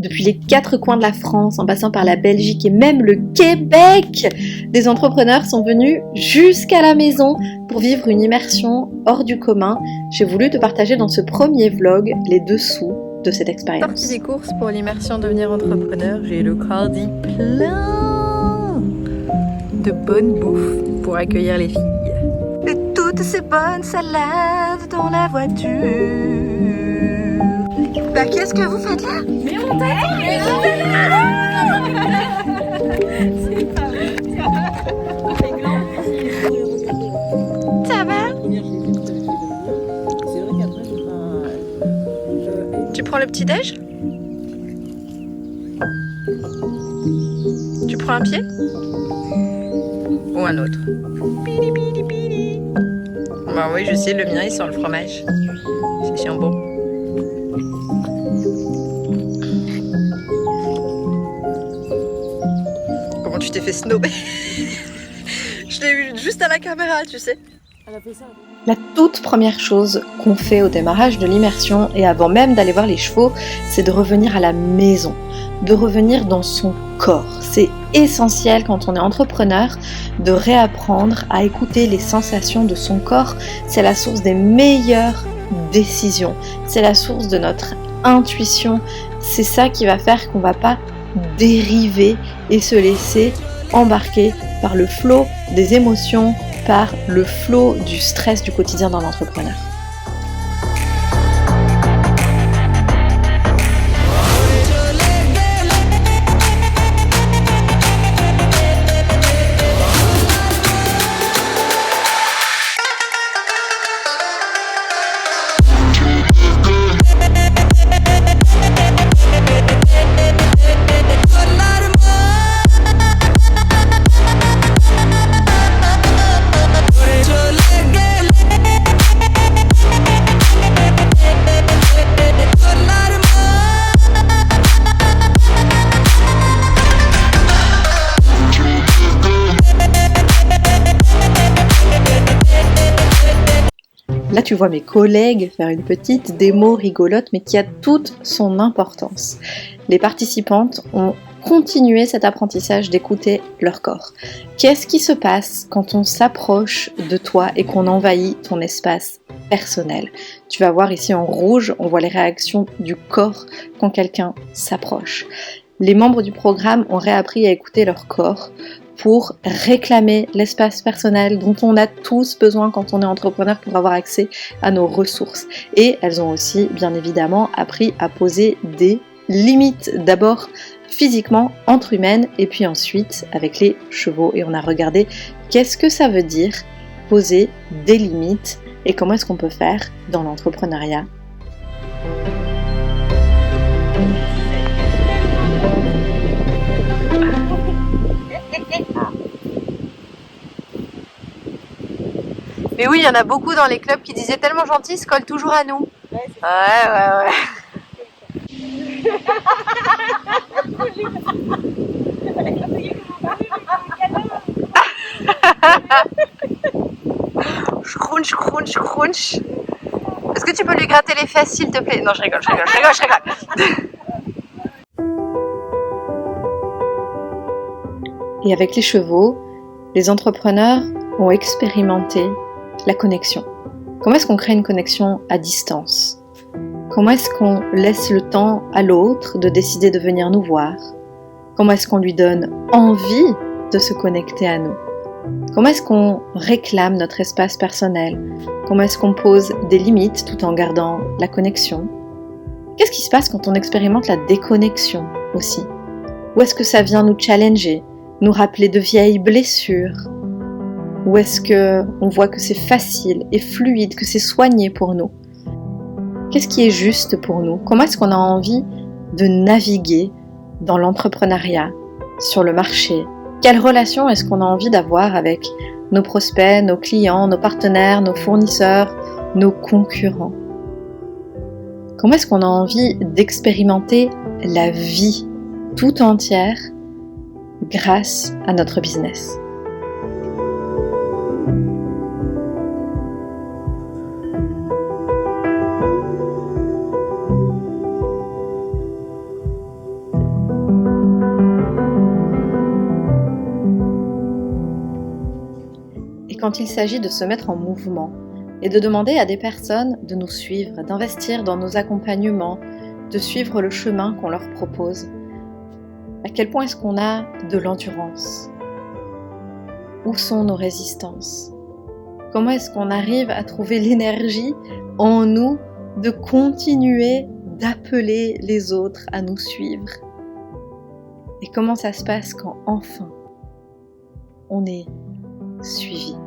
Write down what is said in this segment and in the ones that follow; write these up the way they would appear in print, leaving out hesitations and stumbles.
Depuis les 4 coins de la France, en passant par la Belgique et même le Québec, des entrepreneurs sont venus jusqu'à la maison pour vivre une immersion hors du commun. J'ai voulu te partager dans ce premier vlog les dessous de cette expérience. Sortie des courses pour l'immersion devenir entrepreneur, j'ai le cardi plein de bonne bouffe pour accueillir les filles. Et toutes ces bonnes salades dans la voiture. Bah qu'est-ce que vous faites là? Mais on t'attend, mais c'est pas vrai. Ça va? Tu prends le petit-déj? Tu prends un pied? Ou un autre? Pili pili pili. Bah oui, je sais, le mien il sent le fromage. C'est chiant bon. Comment tu t'es fait snober? Je l'ai vu juste à la caméra, tu sais. Elle a fait ça. La toute première chose qu'on fait au démarrage de l'immersion et avant même d'aller voir les chevaux, c'est de revenir à la maison, de revenir dans son corps. C'est essentiel quand on est entrepreneur de réapprendre à écouter les sensations de son corps. C'est la source des meilleures décisions, c'est la source de notre intuition. C'est ça qui va faire qu'on ne va pas dériver et se laisser embarquer par le flot des émotions, par le flot du stress du quotidien d'un entrepreneur. Là, tu vois mes collègues faire une petite démo rigolote, mais qui a toute son importance. Les participantes ont continué cet apprentissage d'écouter leur corps. Qu'est-ce qui se passe quand on s'approche de toi et qu'on envahit ton espace personnel? Tu vas voir ici en rouge, on voit les réactions du corps quand quelqu'un s'approche. Les membres du programme ont réappris à écouter leur corps pour réclamer l'espace personnel dont on a tous besoin quand on est entrepreneur pour avoir accès à nos ressources. Et elles ont aussi, bien évidemment, appris à poser des limites. D'abord physiquement, entre humaines, et puis ensuite avec les chevaux. Et on a regardé qu'est-ce que ça veut dire poser des limites et comment est-ce qu'on peut faire dans l'entrepreneuriat. Mais oui, il y en a beaucoup dans les clubs qui disaient tellement gentil, se collent toujours à nous. Ouais. Crunch. Est-ce que tu peux lui gratter les fesses s'il te plaît? Non, je rigole. Et avec les chevaux, les entrepreneurs ont expérimenté la connexion. Comment est-ce qu'on crée une connexion à distance? Comment est-ce qu'on laisse le temps à l'autre de décider de venir nous voir? Comment est-ce qu'on lui donne envie de se connecter à nous? Comment est-ce qu'on réclame notre espace personnel? Comment est-ce qu'on pose des limites tout en gardant la connexion? Qu'est-ce qui se passe quand on expérimente la déconnexion aussi? Où est-ce que ça vient nous challenger, nous rappeler de vieilles blessures? Ou est-ce qu'on voit que c'est facile et fluide, que c'est soigné pour nous? Qu'est-ce qui est juste pour nous? Comment est-ce qu'on a envie de naviguer dans l'entrepreneuriat, sur le marché? Quelle relation est-ce qu'on a envie d'avoir avec nos prospects, nos clients, nos partenaires, nos fournisseurs, nos concurrents? Comment est-ce qu'on a envie d'expérimenter la vie tout entière grâce à notre business? quand il s'agit de se mettre en mouvement et de demander à des personnes de nous suivre, d'investir dans nos accompagnements, de suivre le chemin qu'on leur propose. À quel point est-ce qu'on a de l'endurance? Où sont nos résistances? Comment est-ce qu'on arrive à trouver l'énergie en nous de continuer d'appeler les autres à nous suivre? Et comment ça se passe quand enfin on est suivi?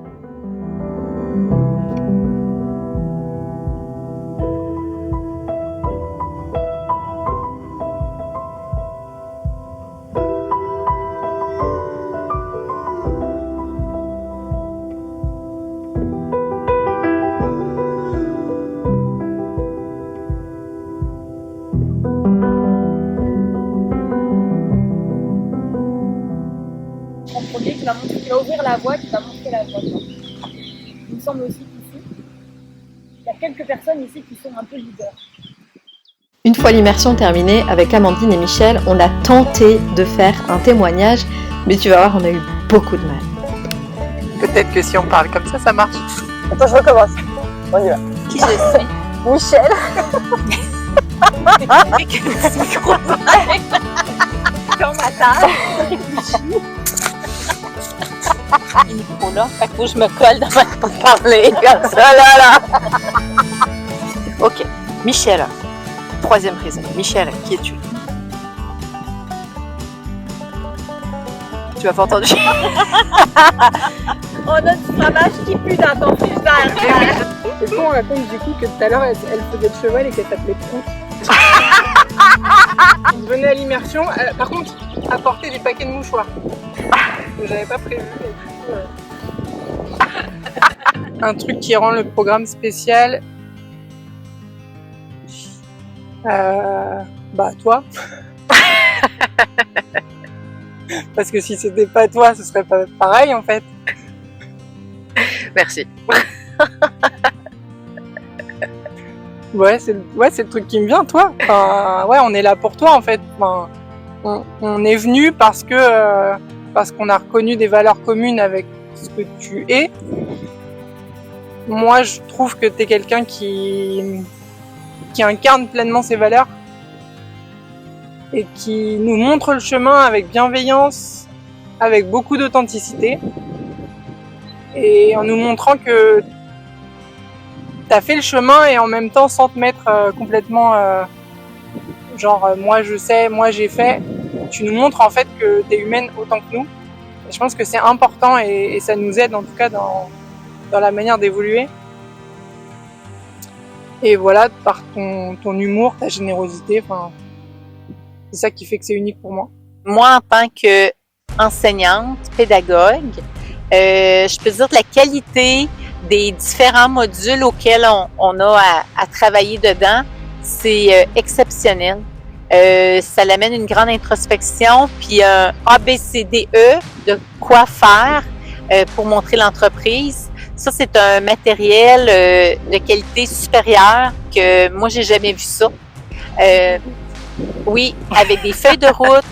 Qui va ouvrir la voie, qui va montrer la voie. Il me semble aussi qu'ici, il y a quelques personnes ici qui sont un peu leaders. Une fois l'immersion terminée, avec Amandine et Michel, on a tenté de faire un témoignage, mais tu vas voir, on a eu beaucoup de mal. Peut-être que si on parle comme ça marche. Attends, je recommence. On y va. Qui je suis? Michel. Dans ma table. Il micro là, fait que faut que je me colle dans ma pour parler comme ça là. Ok, Michel, troisième prise. Michel, qui es-tu? Tu as pas entendu? On a du fromage qui pue dans ton frigidaire. Est-ce qu'on raconte du coup que tout à l'heure elle faisait le cheval et qu'elle s'appelait Prout? Je venais à l'immersion, par contre, apporter des paquets de mouchoirs. Que j'avais pas prévu. Et du coup, un truc qui rend le programme spécial. Bah toi. Parce que si c'était pas toi, ce serait pas pareil en fait. Merci. Ouais, c'est le truc qui me vient, toi. Enfin, ouais, on est là pour toi en fait. Enfin, on est venu parce qu'on a reconnu des valeurs communes avec ce que tu es. Moi, je trouve que t'es quelqu'un qui incarne pleinement ces valeurs et qui nous montre le chemin avec bienveillance, avec beaucoup d'authenticité, et en nous montrant que t'as fait le chemin et en même temps sans te mettre complètement moi je sais, moi j'ai fait. Tu nous montres en fait que t'es humaine autant que nous. Et je pense que c'est important et ça nous aide en tout cas dans la manière d'évoluer. Et voilà, par ton humour, ta générosité, enfin, c'est ça qui fait que c'est unique pour moi. Moi, en tant qu'enseignante, pédagogue, je peux dire que la qualité des différents modules auxquels on a à travailler dedans, c'est exceptionnel. Ça l'amène une grande introspection, puis un ABCDE de quoi faire pour montrer l'entreprise. Ça, c'est un matériel de qualité supérieure que moi, j'ai jamais vu ça. Oui, avec des feuilles de route,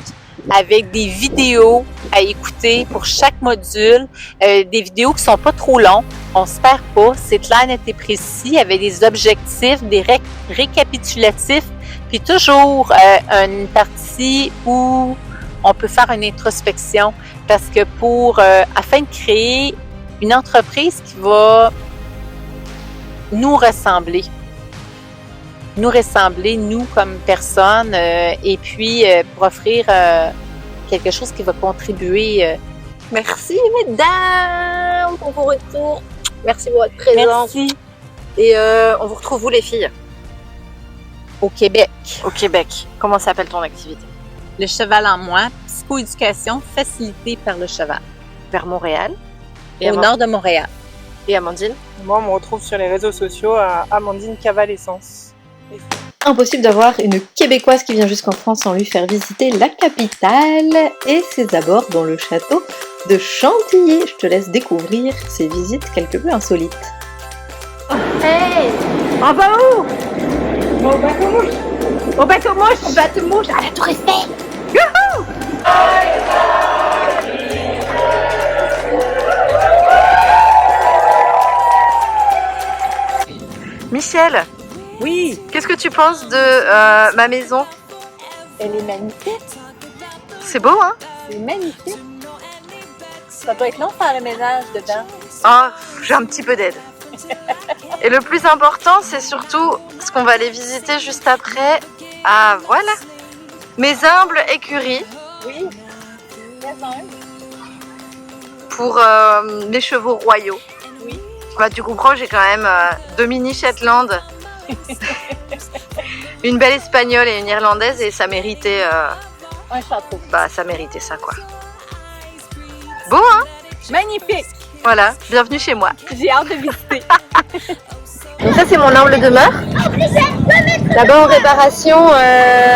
avec des vidéos à écouter pour chaque module, des vidéos qui sont pas trop longues, on se perd pas, c'est clair, net et précis, avec des objectifs, des récapitulatifs, puis toujours une partie où on peut faire une introspection, parce que afin de créer une entreprise qui va nous ressembler, nous comme personnes, et puis pour offrir quelque chose qui va contribuer. Merci mesdames pour vos retours. Merci pour votre présence. Merci. Et on vous retrouve où les filles? Au Québec. Au Québec. Comment s'appelle ton activité? Le cheval en moi, psychoéducation facilitée par le cheval. Vers Montréal. Au nord de Montréal. Et Amandine? Moi, on me retrouve sur les réseaux sociaux à Amandine Cavalescence. Impossible d'avoir une Québécoise qui vient jusqu'en France sans lui faire visiter la capitale et ses abords dans le château de Chantilly. Je te laisse découvrir ces visites quelque peu insolites. Hey! On va où? Au bateau-mouche! Au bateau-mouche! Au bateau-mouche! À la Tour Eiffel! Youhou! Michel, Oui, qu'est-ce que tu penses de ma maison? elle est magnifique. C'est beau, hein? C'est magnifique. Ça doit être long de faire le ménage dedans. Oh, j'ai un petit peu d'aide. Et le plus important, c'est surtout ce qu'on va aller visiter juste après. Ah, voilà. Mes humbles écuries Oui. pour les chevaux royaux. Oui. Bah, tu comprends, j'ai quand même 2 mini Shetland, une belle espagnole et une irlandaise, et ça méritait, Un château. bah, ça méritait ça, quoi. Beau, hein? Magnifique. Voilà, bienvenue chez moi. J'ai hâte de visiter. Donc ça, c'est mon humble demeure. Là-bas en réparation,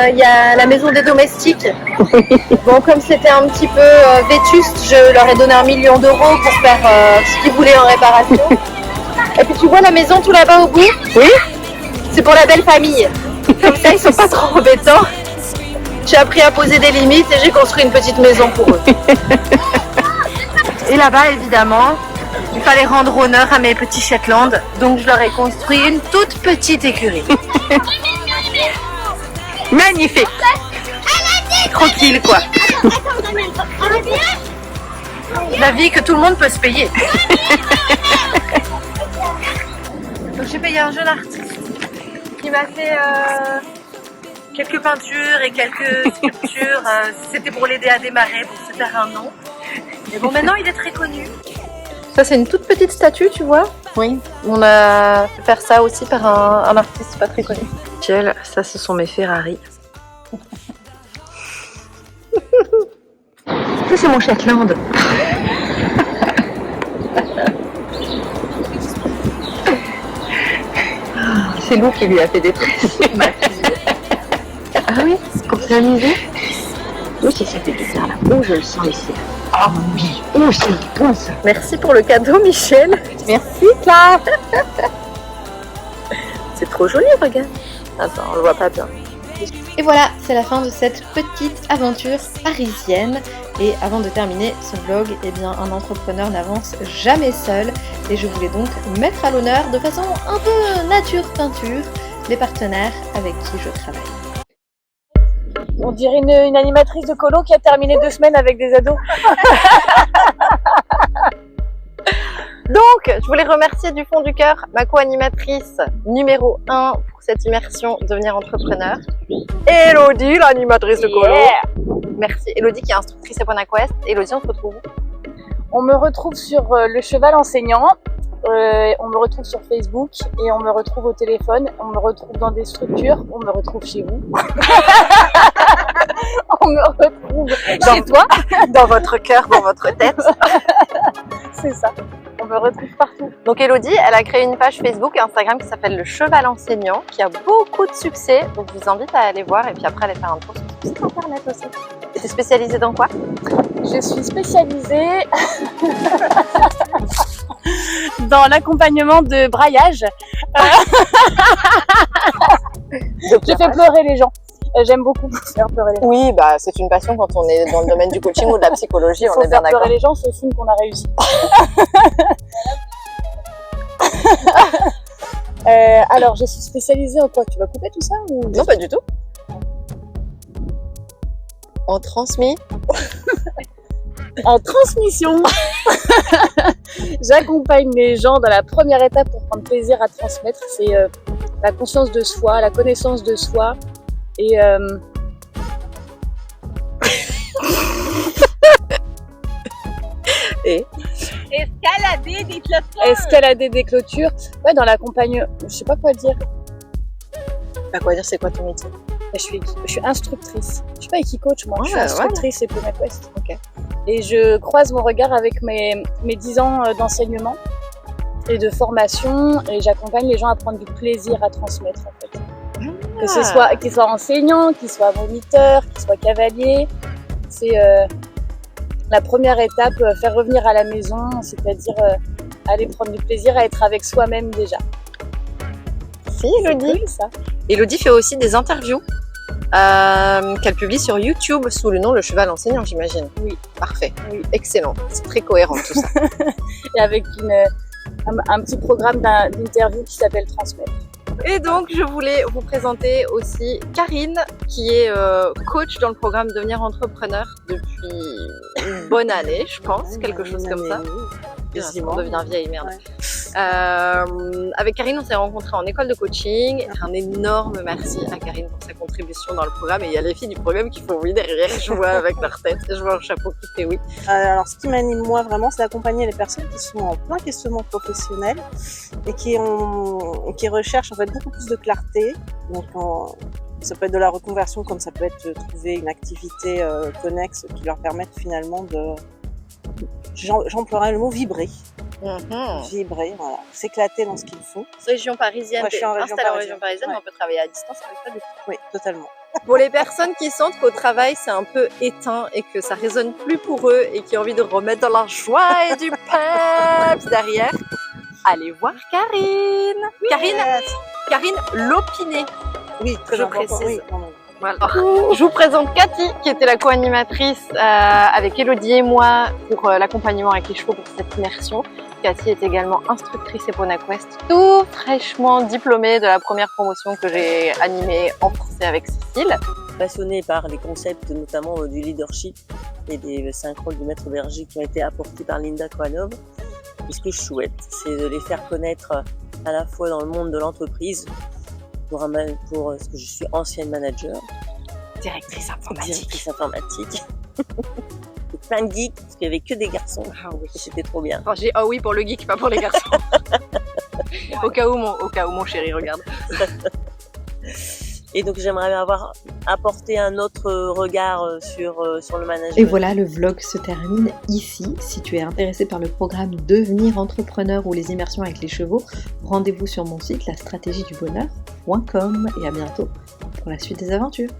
il y a la maison des domestiques. Bon, comme c'était un petit peu vétuste, je leur ai donné 1 million d'euros pour faire ce qu'ils voulaient en réparation. Et puis tu vois la maison tout là-bas au bout? Oui. C'est pour la belle famille. Comme ça, ils sont pas trop embêtants. J'ai appris à poser des limites et j'ai construit une petite maison pour eux. Et là-bas, évidemment, il fallait rendre honneur à mes petits Shetland, donc je leur ai construit une toute petite écurie. Magnifique! Tranquille, quoi. La vie que tout le monde peut se payer. Donc j'ai payé un jeune artiste qui m'a fait quelques peintures et quelques sculptures. C'était pour l'aider à démarrer, pour se faire un nom. Mais bon, maintenant il est très connu. Ça, c'est une toute petite statue, tu vois? Oui. On a fait faire ça aussi par un artiste pas très connu. Michel, ça, ce sont mes Ferrari. Ça, c'est mon Shetland. C'est Lou qui lui a fait des tresses. Ah oui? Pour s'amuser? Oui, c'est cette guitare-là. Oh, je le sens ici. Ah oui. Oh, c'est bon ça. Merci pour le cadeau, Michel. Merci, Claire. C'est trop joli, regarde. Attends, on le voit pas bien. Et voilà, c'est la fin de cette petite aventure parisienne. Et avant de terminer ce vlog, eh bien, un entrepreneur n'avance jamais seul. Et je voulais donc mettre à l'honneur, de façon un peu nature peinture, les partenaires avec qui je travaille. On dirait une animatrice de colo qui a terminé 2 semaines avec des ados. Donc, je voulais remercier du fond du cœur ma co-animatrice numéro 1 pour cette immersion Devenir entrepreneur. Elodie, l'animatrice de colo. Yeah. Merci. Elodie qui est instructrice à Ponaquest. Elodie, on se retrouve où? On me retrouve sur le cheval enseignant. On me retrouve sur Facebook et on me retrouve au téléphone. On me retrouve dans des structures. On me retrouve chez vous. On me retrouve chez toi. Dans votre cœur, dans votre tête. C'est ça. On me retrouve partout. Donc Elodie, elle a créé une page Facebook et Instagram qui s'appelle Le Cheval Enseignant, qui a beaucoup de succès. Donc je vous invite à aller voir et puis après aller faire un tour sur son site internet aussi. Et t'es spécialisée dans quoi? Je suis spécialisée dans l'accompagnement de braillage. Je fais pleurer les gens. J'aime beaucoup faire pleurer les gens. Oui, bah c'est une passion quand on est dans le domaine du coaching ou de la psychologie, on est bien Faire d'accord. pleurer les gens, c'est signe qu'on a réussi. Alors, je suis spécialisée en quoi? Tu vas couper tout ça ou... Non, pas du tout. En transmis. En transmission. J'accompagne les gens dans la première étape pour prendre plaisir à transmettre. C'est la conscience de soi, la connaissance de soi et Escalader des clôtures. escalader des clôtures. Ouais, dans l'accompagnement, je sais pas quoi dire. À quoi dire, c'est quoi ton métier? Je suis instructrice. Je suis pas équi-coach, moi. Je suis Ouais, instructrice et Ponaquest. Ok. Et je croise mon regard avec mes 10 ans d'enseignement et de formation. Et j'accompagne les gens à prendre du plaisir à transmettre, en fait. Que ce soit, qu'ils soient enseignants, qu'ils soient moniteurs, qu'ils soient cavaliers. C'est la première étape, faire revenir à la maison, c'est-à-dire aller prendre du plaisir à être avec soi-même déjà. Si, Elodie. C'est cool, ça. Elodie fait aussi des interviews qu'elle publie sur YouTube sous le nom Le Cheval Enseignant, j'imagine. Oui. Parfait. Oui. Excellent. C'est très cohérent tout ça. Et avec un petit programme d'interview qui s'appelle Transmettre. Et donc, je voulais vous présenter aussi Karine, qui est coach dans le programme Devenir entrepreneur depuis une bonne année, je pense, quelque chose comme ça. On devient vieille, merde. Ouais. Avec Karine, on s'est rencontrés en école de coaching. Un énorme merci à Karine pour sa contribution dans le programme. Et il y a les filles du programme qui font oui derrière. Je vois avec leur tête, je vois un chapeau qui fait oui. Alors, ce qui m'anime moi vraiment, c'est d'accompagner les personnes qui sont en plein questionnement professionnel et qui recherchent en fait beaucoup plus de clarté. Donc, ça peut être de la reconversion, comme ça peut être trouver une activité connexe qui leur permette finalement de, j'emploierais le mot vibrer. Vibrer, voilà. S'éclater dans ce qu'ils font. Région parisienne, je suis en région parisienne, ouais. Mais on peut travailler à distance avec ça du coup. Oui, totalement. Pour les personnes qui sentent qu'au travail c'est un peu éteint et que ça résonne plus pour eux et qui ont envie de remettre dans la joie et du peps derrière, allez voir Karine. Oui, Karine Lopiné. Oui, très je important. précise. Oui, voilà. Je vous présente Cathy, qui était la co-animatrice avec Elodie et moi pour l'accompagnement avec les chevaux pour cette immersion. Cathy est également instructrice EponaQuest, tout fraîchement diplômée de la première promotion que j'ai animée en français avec Cécile. Passionnée par les concepts notamment du leadership et des 5 rôles du maître berger qui ont été apportés par Linda Kohanov. Et ce que je souhaite, c'est de les faire connaître à la fois dans le monde de l'entreprise, pour ce que je suis ancienne manager, Directrice informatique. Plein de geeks, parce qu'il n'y avait que des garçons. Ah oui. Et c'était trop bien. Enfin, j'ai ah oui pour le geek, pas pour les garçons. au cas où mon chéri regarde. Et donc j'aimerais avoir apporté un autre regard sur le management. Et voilà, le vlog se termine ici. Si tu es intéressé par le programme Devenir entrepreneur ou les immersions avec les chevaux, rendez-vous sur mon site lastratégiedubonheur.com et à bientôt pour la suite des aventures.